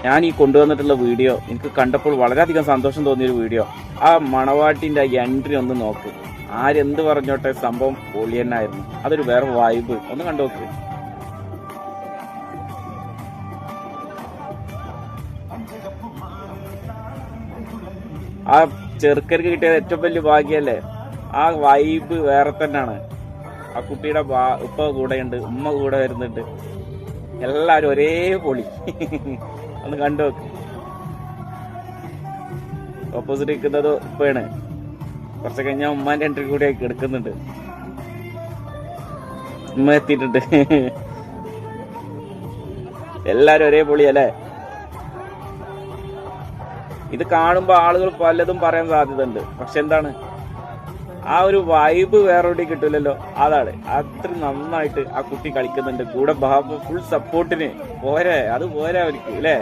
ഞാൻ ഈ കൊണ്ടുവന്നിട്ടുള്ള വീഡിയോ എനിക്ക് കണ്ടപ്പോൾ വളരെയധികം സന്തോഷം തോന്നിയൊരു വീഡിയോ. ആ മണവാട്ടിന്റെ എൻട്രി ഒന്ന് നോക്ക്. ആരെന്ത് പറഞ്ഞോട്ടെ, സംഭവം പൊളി തന്നെയായിരുന്നു. അതൊരു വേറെ വൈബ്. ഒന്ന് കണ്ടു നോക്ക്. ആ ചെറുക്കർക്ക് കിട്ടിയത് ഏറ്റവും വലിയ ഭാഗ്യല്ലേ. ആ വൈബ് വേറെ തന്നെയാണ്. ആ കുട്ടിയുടെ ഉപ്പ കൂടെയുണ്ട്, ഉമ്മ കൂടെ വരുന്നുണ്ട്, എല്ലാരും ഒരേ പൊളി. ഒന്ന് കണ്ടു നോക്ക്. ഓപ്പോസിറ്റ് നിൽക്കുന്നത് ഉപ്പയാണ്. കുറച്ച് കഴിഞ്ഞാൽ ഉമ്മാന്റെ എൻട്രി കൂടി എടുക്കുന്നുണ്ട്. ഉമ്മ എത്തിയിട്ടുണ്ട്. എല്ലാരും ഒരേ പൊളി അല്ലേ. ഇത് കാണുമ്പോ ആളുകൾ പലതും പറയാൻ സാധ്യതയുണ്ട്. പക്ഷെ എന്താണ്, ആ ഒരു വൈബ് വേറെവിടെ കിട്ടില്ലല്ലോ. അതാണ് അത്ര നന്നായിട്ട് ആ കുട്ടി കളിക്കുന്നുണ്ട്. കൂടെ ബാബു ഫുൾ സപ്പോർട്ടിന് പോരെ, അത് പോരെ അവർക്ക് അല്ലേ.